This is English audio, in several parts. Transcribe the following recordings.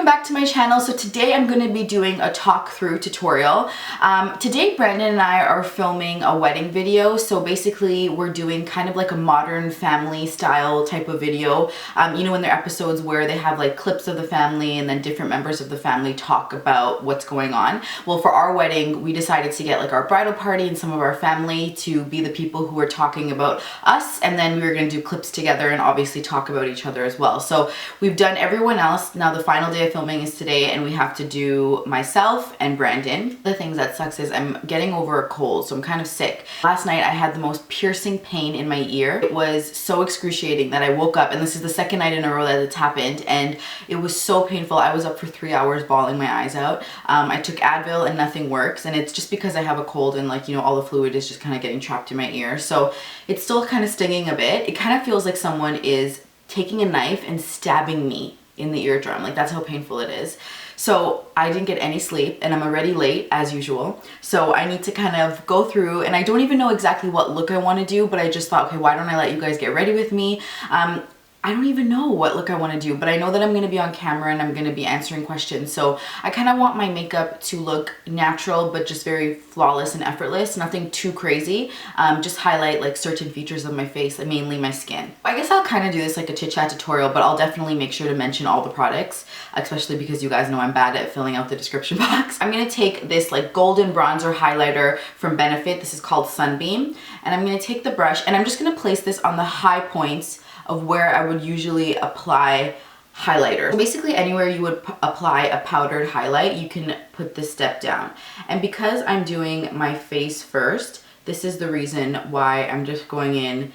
welcome back to my channel. So today I'm going to be doing a talk through tutorial. Today Brandon and I are filming a wedding video. So basically we're doing kind of like a modern family style type of video. You know, in their episodes where they have like clips of the family and then different members of the family talk about what's going on. Well, for our wedding, we decided to get like our bridal party and some of our family to be the people who are talking about us, and then we were going to do clips together and obviously talk about each other as well. So we've done everyone else. Now the final day of filming is today, and we have to do myself and Brandon. The things that sucks is I'm getting over a cold, so I'm kind of sick. Last night I had the most piercing pain in my ear. It was so excruciating that I woke up, and this is the second night in a row that it's happened, and it was so painful. I was up for 3 hours bawling my eyes out. I took Advil and nothing works, and it's just because I have a cold and like, you know, all the fluid is just kind of getting trapped in my ear. So it's still kind of stinging a bit. It kind of feels like someone is taking a knife and stabbing me in the eardrum. Like, that's how painful it is. So I didn't get any sleep, and I'm already late as usual. So I need to kind of go through, and I don't even know exactly what look I want to do, but I just thought, okay, why don't I let you guys get ready with me? I don't even know what look I want to do, but I know that I'm going to be on camera and I'm going to be answering questions. So I kind of want my makeup to look natural, but just very flawless and effortless. Nothing too crazy. Just highlight like certain features of my face, and mainly my skin. I guess I'll kind of do this like a chit chat tutorial, but I'll definitely make sure to mention all the products, especially because you guys know I'm bad at filling out the description box. I'm going to take this like golden bronzer highlighter from Benefit. This is called Sunbeam. And I'm going to take the brush, and I'm just going to place this on the high points of where I would usually apply highlighter. So basically anywhere you would apply a powdered highlight, you can put this step down. And because I'm doing my face first, this is the reason why I'm just going in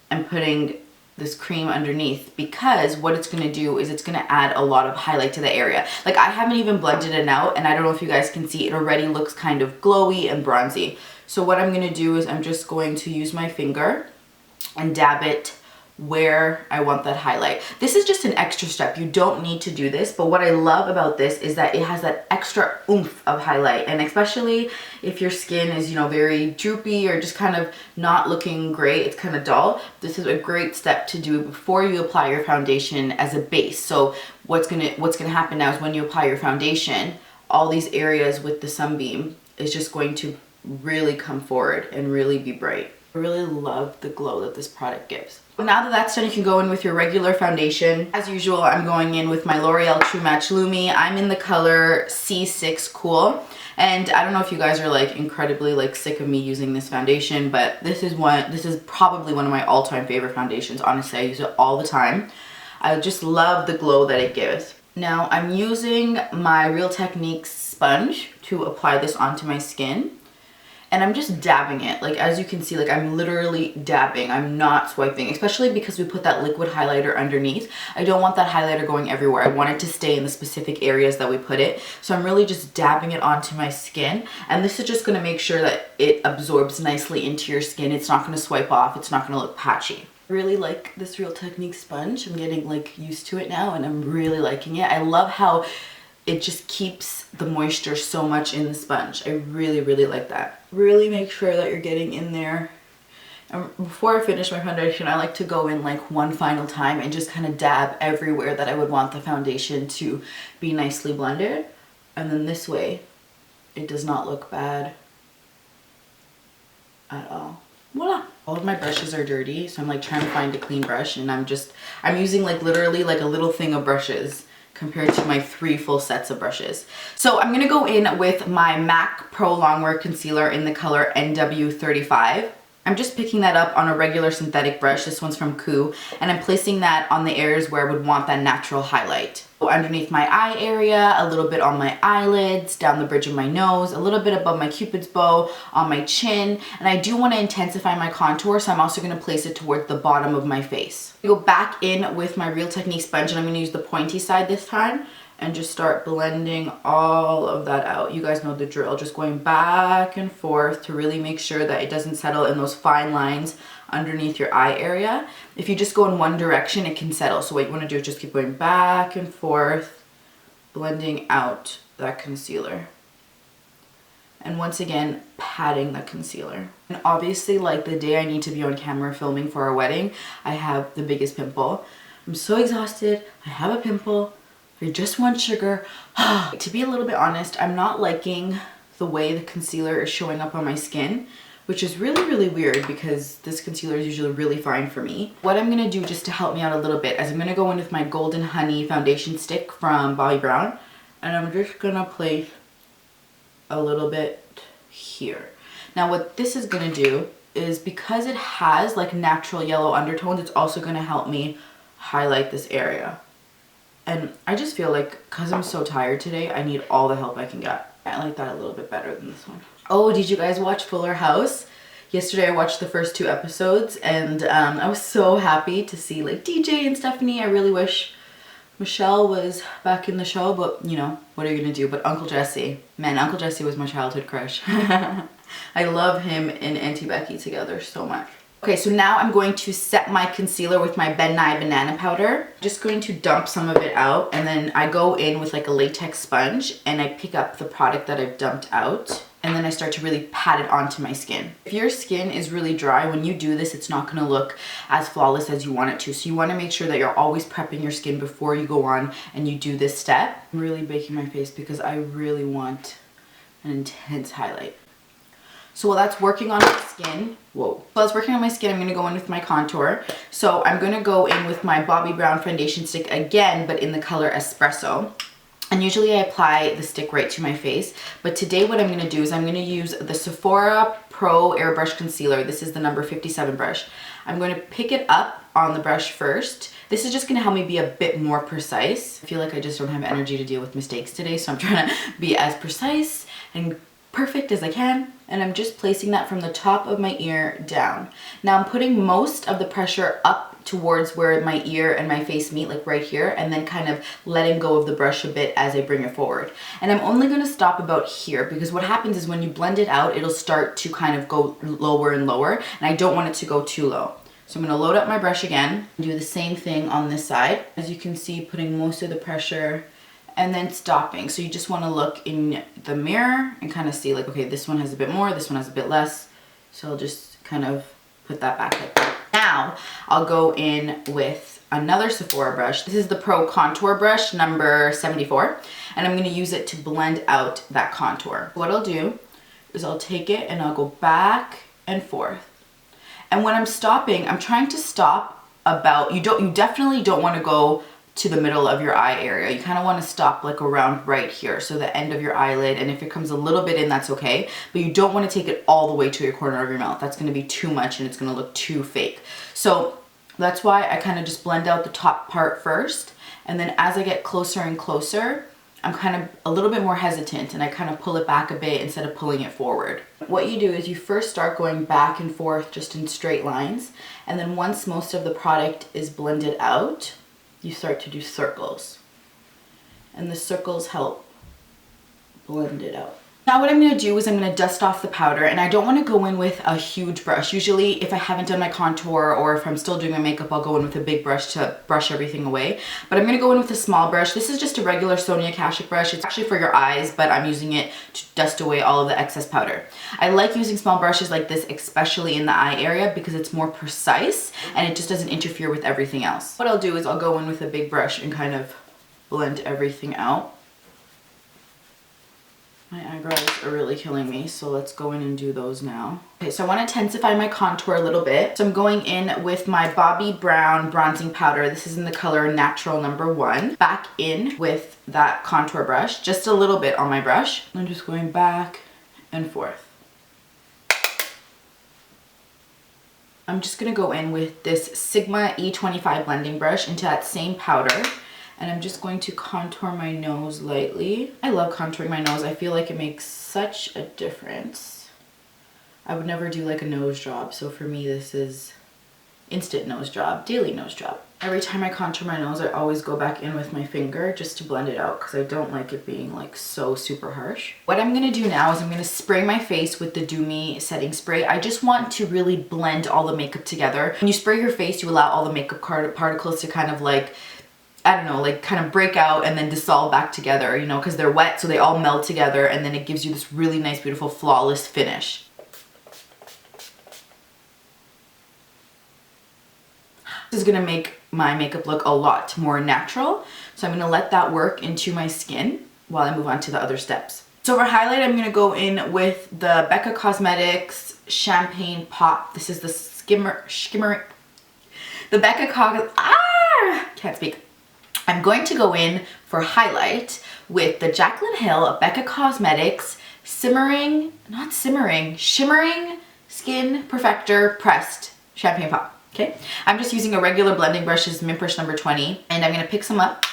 and putting this cream underneath, because what it's going to do is it's going to add a lot of highlight to the area. Like, I haven't even blended it out, and I don't know if you guys can see, it already looks kind of glowy and bronzy. So what I'm going to do is I'm just going to use my finger and dab it where I want that highlight. This is just an extra step. You don't need to do this, but what I love about this is that it has that extra oomph of highlight, and especially if your skin is, you know, very droopy or just kind of not looking great, it's kind of dull, this is a great step to do before you apply your foundation as a base. So what's gonna happen now is when you apply your foundation, all these areas with the Sunbeam is just going to really come forward and really be bright. I really love the glow that this product gives. Now that that's done, you can go in with your regular foundation. As usual, I'm going in with my L'Oreal True Match Lumi. I'm in the color C6 Cool. And I don't know if you guys are like incredibly like sick of me using this foundation, but this is probably one of my all-time favorite foundations. Honestly, I use it all the time. I just love the glow that it gives. Now I'm using my Real Techniques sponge to apply this onto my skin. And I'm just dabbing it. Like, as you can see, like, I'm literally dabbing. I'm not swiping, especially because we put that liquid highlighter underneath. I don't want that highlighter going everywhere. I want it to stay in the specific areas that we put it. So I'm really just dabbing it onto my skin. And this is just going to make sure that it absorbs nicely into your skin. It's not going to swipe off. It's not going to look patchy. I really like this Real Techniques sponge. I'm getting like used to it now, and I'm really liking it. I love how it just keeps the moisture so much in the sponge. I really, really like that. Really make sure that you're getting in there. And before I finish my foundation, I like to go in like one final time and just kind of dab everywhere that I would want the foundation to be nicely blended. And then this way, it does not look bad at all. Voila! All of my brushes are dirty, so I'm like trying to find a clean brush, and I'm using like literally like a little thing of brushes compared to my 3 full sets of brushes. So I'm gonna go in with my MAC Pro Longwear Concealer in the color NW35. I'm just picking that up on a regular synthetic brush. This one's from Koo, and I'm placing that on the areas where I would want that natural highlight. So underneath my eye area, a little bit on my eyelids, down the bridge of my nose, a little bit above my cupid's bow, on my chin, and I do want to intensify my contour, so I'm also going to place it towards the bottom of my face. I go back in with my Real Techniques sponge, and I'm going to use the pointy side this time, and just start blending all of that out. You guys know the drill, just going back and forth to really make sure that it doesn't settle in those fine lines underneath your eye area. If you just go in one direction, it can settle. So what you want to do is just keep going back and forth, blending out that concealer. And once again, patting the concealer. And obviously, like the day I need to be on camera filming for our wedding, I have the biggest pimple. I'm so exhausted. I have a pimple. I just want sugar. To be a little bit honest, I'm not liking the way the concealer is showing up on my skin, which is really, really weird because this concealer is usually really fine for me. What I'm gonna do just to help me out a little bit is I'm gonna go in with my Golden Honey foundation stick from Bobbi Brown, and I'm just gonna place a little bit here. Now what this is gonna do is, because it has like natural yellow undertones, it's also gonna help me highlight this area. And I just feel like, because I'm so tired today, I need all the help I can get. I like that a little bit better than this one. Oh, did you guys watch Fuller House? Yesterday I watched the first 2 episodes, and I was so happy to see like DJ and Stephanie. I really wish Michelle was back in the show, but you know, what are you gonna do? But Uncle Jesse, man, Uncle Jesse was my childhood crush. I love him and Auntie Becky together so much. Okay, so now I'm going to set my concealer with my Ben Nye Banana Powder. Just going to dump some of it out, and then I go in with like a latex sponge and I pick up the product that I've dumped out, and then I start to really pat it onto my skin. If your skin is really dry, when you do this, it's not gonna look as flawless as you want it to. So you wanna make sure that you're always prepping your skin before you go on and you do this step. I'm really baking my face because I really want an intense highlight. So while that's working on my skin, while it's working on my skin, I'm gonna go in with my contour. So I'm gonna go in with my Bobbi Brown foundation stick again, but in the color Espresso. And usually I apply the stick right to my face, but today what I'm gonna do is I'm gonna use the Sephora Pro Airbrush Concealer. This is the number 57 brush. I'm going to pick it up on the brush first. This is just gonna help me be a bit more precise. I feel like I just don't have energy to deal with mistakes today, so I'm trying to be as precise and perfect as I can, and I'm just placing that from the top of my ear down. Now I'm putting most of the pressure up towards where my ear and my face meet, like right here, and then kind of letting go of the brush a bit as I bring it forward. And I'm only going to stop about here, because what happens is when you blend it out, it'll start to kind of go lower and lower, and I don't want it to go too low. So I'm going to load up my brush again, do the same thing on this side. As you can see, putting most of the pressure and then stopping. So you just want to look in the mirror and kind of see like, okay, this one has a bit more, this one has a bit less. So I'll just kind of put that back like that. Now I'll go in with another Sephora brush. This is the Pro Contour brush number 74, and I'm going to use it to blend out that contour. What I'll do is I'll take it and I'll go back and forth. And when I'm stopping, I'm trying to stop about, you definitely don't want to go to the middle of your eye area. You kind of want to stop like around right here, so the end of your eyelid, and if it comes a little bit in, that's okay, but you don't want to take it all the way to your corner of your mouth. That's going to be too much and it's going to look too fake. So that's why I kind of just blend out the top part first, and then as I get closer and closer, I'm kind of a little bit more hesitant and I kind of pull it back a bit instead of pulling it forward. What you do is you first start going back and forth just in straight lines, and then once most of the product is blended out, you start to do circles, and the circles help blend it out. Now what I'm going to do is I'm going to dust off the powder, and I don't want to go in with a huge brush. Usually if I haven't done my contour or if I'm still doing my makeup, I'll go in with a big brush to brush everything away. But I'm going to go in with a small brush. This is just a regular Sonia Kashuk brush. It's actually for your eyes, but I'm using it to dust away all of the excess powder. I like using small brushes like this, especially in the eye area, because it's more precise and it just doesn't interfere with everything else. What I'll do is I'll go in with a big brush and kind of blend everything out. My eyebrows are really killing me, so let's go in and do those now. Okay, so I want to intensify my contour a little bit. So I'm going in with my Bobbi Brown bronzing powder. This is in the color Natural number 1. Back in with that contour brush, just a little bit on my brush. I'm just going back and forth. I'm just going to go in with this Sigma E25 blending brush into that same powder. And I'm just going to contour my nose lightly. I love contouring my nose. I feel like it makes such a difference. I would never do like a nose job. So for me, this is instant nose job, daily nose job. Every time I contour my nose, I always go back in with my finger just to blend it out, because I don't like it being like so super harsh. What I'm gonna do now is I'm gonna spray my face with the Do Me setting spray. I just want to really blend all the makeup together. When you spray your face, you allow all the makeup particles to kind of like, I don't know, like kind of break out and then dissolve back together, you know, because they're wet, so they all meld together, and then it gives you this really nice, beautiful, flawless finish. This is gonna make my makeup look a lot more natural. So I'm gonna let that work into my skin while I move on to the other steps. So for highlight, I'm gonna go in with the Becca Cosmetics Champagne Pop. This is the can't speak. I'm going to go in for highlight with the Jaclyn Hill Becca Cosmetics Shimmering Skin Perfector Pressed Champagne Pop. Okay, I'm just using a regular blending brush, this is Mint Brush number 20, and I'm gonna pick some up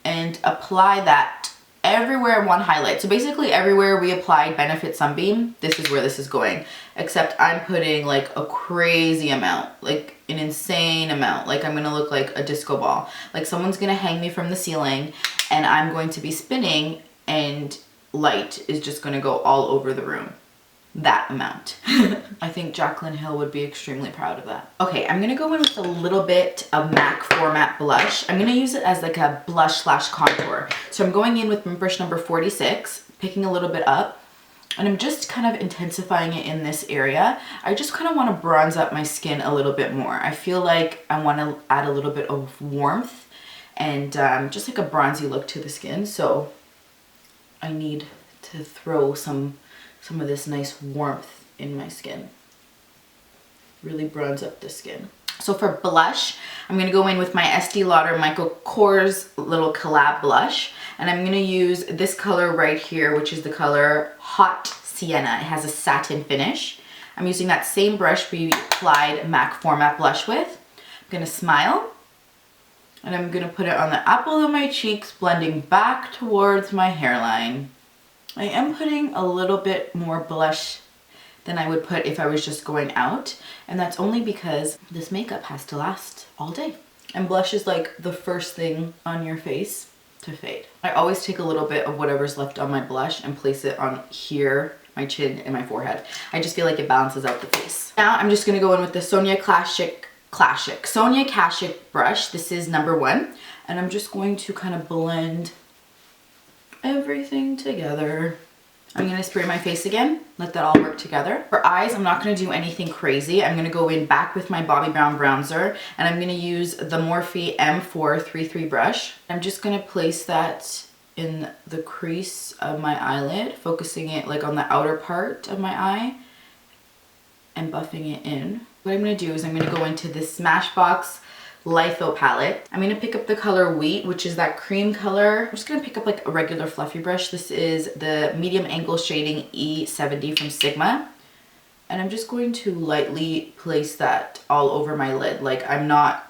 and apply that everywhere I want highlight. So basically everywhere we applied Benefit Sunbeam, this is where this is going, except I'm putting like a crazy amount, like an insane amount. Like I'm gonna look like a disco ball. Like someone's gonna hang me from the ceiling and I'm going to be spinning and light is just gonna go all over the room. That amount. I think Jaclyn Hill would be extremely proud of that. Okay, I'm gonna go in with a little bit of MAC Format blush. I'm gonna use it as like a blush slash contour. So I'm going in with brush number 46, picking a little bit up, and I'm just kind of intensifying it in this area. I just kind of want to bronze up my skin a little bit more. I feel like I want to add a little bit of warmth and just like a bronzy look to the skin. So I need to throw some of this nice warmth in my skin. Really bronze up the skin. So for blush, I'm going to go in with my Estee Lauder Michael Kors little collab blush. And I'm going to use this color right here, which is the color Hot Sienna. It has a satin finish. I'm using that same brush we applied MAC Format blush with. I'm going to smile. And I'm going to put it on the apple of my cheeks, blending back towards my hairline. I am putting a little bit more blush than I would put if I was just going out. And that's only because this makeup has to last all day. And blush is like the first thing on your face to fade. I always take a little bit of whatever's left on my blush and place it on here, my chin, and my forehead. I just feel like it balances out the face. Now I'm just gonna go in with the Sonia Kashuk brush. This is number 1. And I'm just going to kind of blend everything together. I'm going to spray my face again, let that all work together. For eyes, I'm not going to do anything crazy. I'm going to go in back with my Bobbi Brown bronzer, and I'm going to use the Morphe M433 brush. I'm just going to place that in the crease of my eyelid, focusing it like on the outer part of my eye and buffing it in. What I'm going to do is I'm going to go into this Smashbox Litho palette. I'm going to pick up the color Wheat, which is that cream color. I'm just going to pick up like a regular fluffy brush. This is the medium angle shading E70 from Sigma. And I'm just going to lightly place that all over my lid. Like I'm not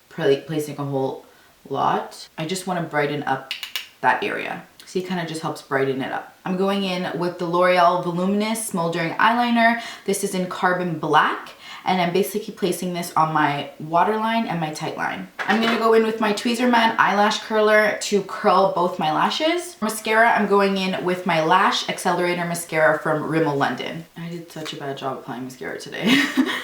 placing a whole lot. I just want to brighten up that area. See, it kind of just helps brighten it up. I'm going in with the L'Oreal Voluminous Smoldering Eyeliner. This is in Carbon Black. And I'm basically placing this on my waterline and my tight line. I'm going to go in with my Tweezerman eyelash curler to curl both my lashes. Mascara, I'm going in with my Lash Accelerator Mascara from Rimmel London. I did such a bad job applying mascara today.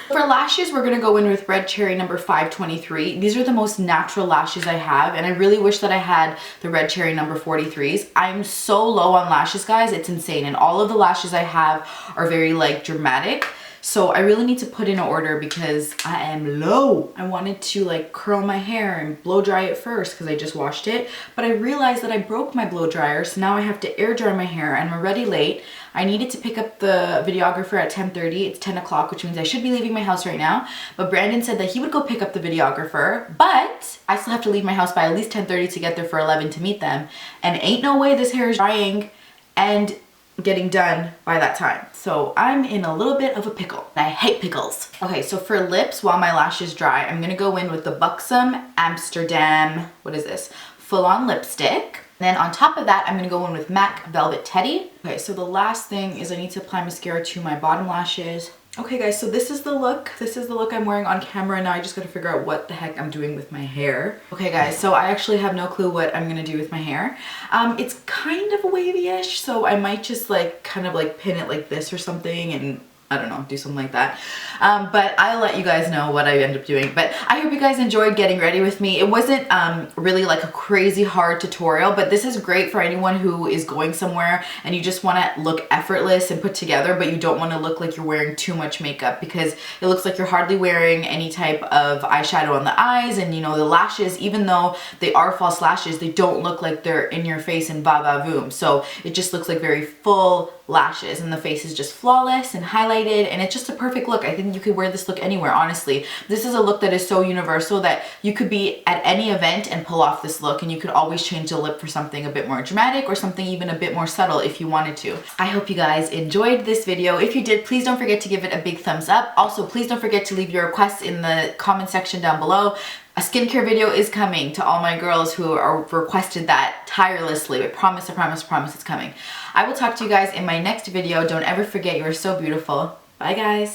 For lashes, we're going to go in with Red Cherry number 523. These are the most natural lashes I have, and I really wish that I had the Red Cherry number 43s. I'm so low on lashes, guys. It's insane. And all of the lashes I have are very like dramatic. So I really need to put in an order because I am low. I wanted to like curl my hair and blow dry it first because I just washed it. But I realized that I broke my blow dryer, so now I have to air dry my hair and I'm already late. I needed to pick up the videographer at 10:30. It's 10 o'clock, which means I should be leaving my house right now. But Brandon said that he would go pick up the videographer, but I still have to leave my house by at least 10:30 to get there for 11 to meet them. And ain't no way this hair is drying and getting done by that time. So I'm in a little bit of a pickle. I hate pickles. Okay, so for lips, while my lashes dry, I'm gonna go in with the Buxom Amsterdam, what is this? Full on lipstick. Then on top of that, I'm gonna go in with MAC Velvet Teddy. Okay, so the last thing is I need to apply mascara to my bottom lashes. Okay guys, so this is the look. This is the look I'm wearing on camera. Now I just gotta figure out what the heck I'm doing with my hair. Okay guys, so I actually have no clue what I'm gonna do with my hair. It's kind of wavy-ish, so I might just like kind of like pin it like this or something and I don't know, do something like that. But I'll let you guys know what I end up doing. But I hope you guys enjoyed getting ready with me. It wasn't really like a crazy hard tutorial, but this is great for anyone who is going somewhere and you just want to look effortless and put together, but you don't want to look like you're wearing too much makeup, because it looks like you're hardly wearing any type of eyeshadow on the eyes, and you know, the lashes, even though they are false lashes, they don't look like they're in your face and va va voom. So it just looks like very full lashes, and the face is just flawless and highlighted, and it's just a perfect look. I think you could wear this look anywhere, honestly. This is a look that is so universal that you could be at any event and pull off this look, and you could always change the lip for something a bit more dramatic or something even a bit more subtle if you wanted to. I hope you guys enjoyed this video. If you did, please don't forget to give it a big thumbs up. Also, please don't forget to leave your requests in the comment section down below. A skincare video is coming to all my girls who are requested that tirelessly. I promise it's coming. I will talk to you guys in my next video. Don't ever forget, you are so beautiful. Bye guys.